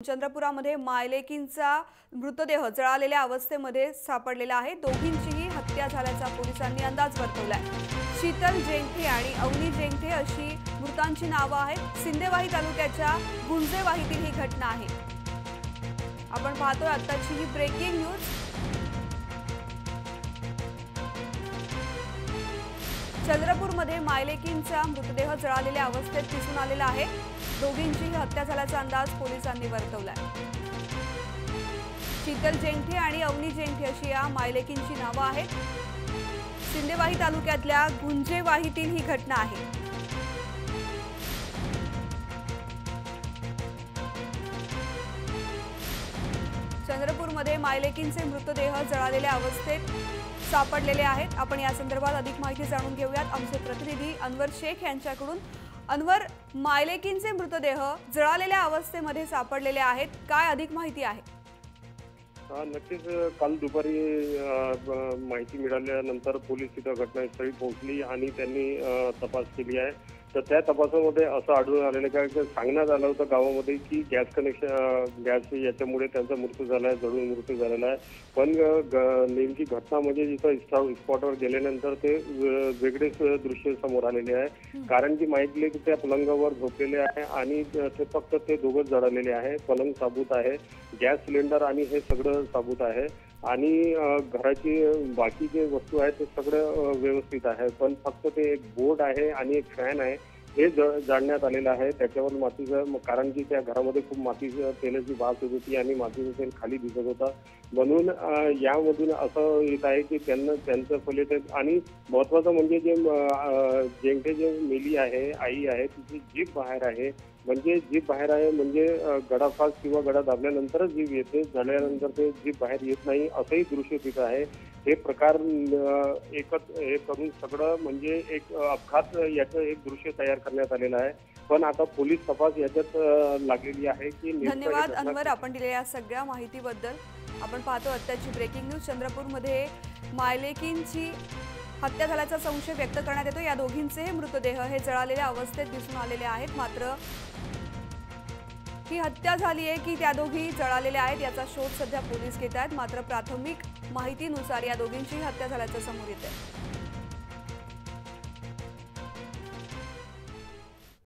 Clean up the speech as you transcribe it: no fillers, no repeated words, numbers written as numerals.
चंद्रपुरामध्ये मायलेकींचा मृतदेह जळालेल्या अवस्थेमध्ये सापडलेला आहे। दोघींचीही हत्या झाल्याचा पोलिसांनी अंदाज वर्तवलाय। शीतल जेंठे आणि अवनी जेंठे अशी मृतांची नावे आहेत। सिंदेवाही तालुक्याच्या गुंजेवाहीतील ही घटना आहे। आपण पाहतोय आताची ही ब्रेकिंग न्यूज। चंद्रपूरमध्ये मायलेकींचा मृतदेह जळालेल्या अवस्थेत दिसून आलेला आहे। दोघींचीही हत्या झाल्याचा अंदाज पोलिसांनी वर्तवलाय। शीतल जेंठे आणि अवनी जेंठे अशी या मायलेकींची नावे आहेत। सिंदेवाही तालुक्यातल्या गुंजेवाहीतील ही घटना आहे। चंद्रपूरमध्ये मायलेकींचे मृतदेह जळालेल्या अवस्थेत सापडलेले आहेत। आपण या संदर्भात अधिक माहिती जाणून घेऊयात आमचे प्रतिनिधी अनवर शेख यांच्याकडून। अनवर, मायलेकींचे मृतदेह जळालेल्या अवस्थेमध्ये सापडलेले आहेत, काय अधिक माहिती आहे? नक्कीच काल दुपारी माहिती मिळाल्यानंतर पोलीस तिथे घटनास्थळी पोहोचली आणि त्यांनी तपास केली आहे। तर त्या तपासामध्ये असं आढळून आलेलं काय सांगण्यात आलं होतं गावामध्ये की गॅस याच्यामुळे त्यांचा मृत्यू झाला आहे, जळून मृत्यू झालेला आहे। पण नेमकी घटना म्हणजे जिथं स्पॉटवर गेल्यानंतर ते वेगळेच दृश्य समोर आलेले आहे। कारण की माहिती की त्या पलंगावर झोपलेले आहे आणि ते फक्त ते दोघंच जळालेले आहे। पलंग साबूत आहे, गॅस सिलेंडर आणि हे सगळं साबूत आहे आणि घराची बाकी जे वस्तू आहेत ते सगळं व्यवस्थित आहे। पण फक्त ते एक बोर्ड आहे आणि एक फॅन आहे हे जाळण्यात आलेलं आहे। त्याच्यावर मातीचं, कारण की त्या घरामध्ये खूप मातीचं तेलाची वास येत होती आणि मातीचं तेल खाली दिसत होता। म्हणून यामधून असं येत आहे की त्यांचं पहिले आणि महत्त्वाचं म्हणजे जे जेंठे जे मेली आहे, आई आहे, तिची जीभ बाहेर आहे। म्हणजे जीभ बाहेर आहे म्हणजे गळाफास किंवा गळा दाबल्यानंतरच जीभ येते, झाल्यानंतर ते जीभ बाहेर येत नाही असंही दृश्य तिथं आहे। हे प्रकार हे करून सगळं म्हणजे एक अपघात याचं एक दृश्य तयार करण्यात आलेलं आहे। पण आता पोलीस तपास याच्यात लागलेली आहे की धन्यवाद अनवर, आपण दिलेल्या सगळ्या माहितीबद्दल। आपण पाहतो आताची ब्रेकिंग न्यूज। चंद्रपूरमध्ये मायलेकींची हत्या झाल्याचा संशय व्यक्त करण्यात येतो। या दोघींचे मृतदेह हे जळालेल्या अवस्थेत दिसून आलेले आहेत। मात्र ही हत्या झाली आहे की त्या दोघी जळालेल्या आहेत याचा शोध सध्या पोलीस घेत आहेत। मात्र प्राथमिक माहितीनुसार या दोघींची हत्या झाल्याचं समोर येत आहे।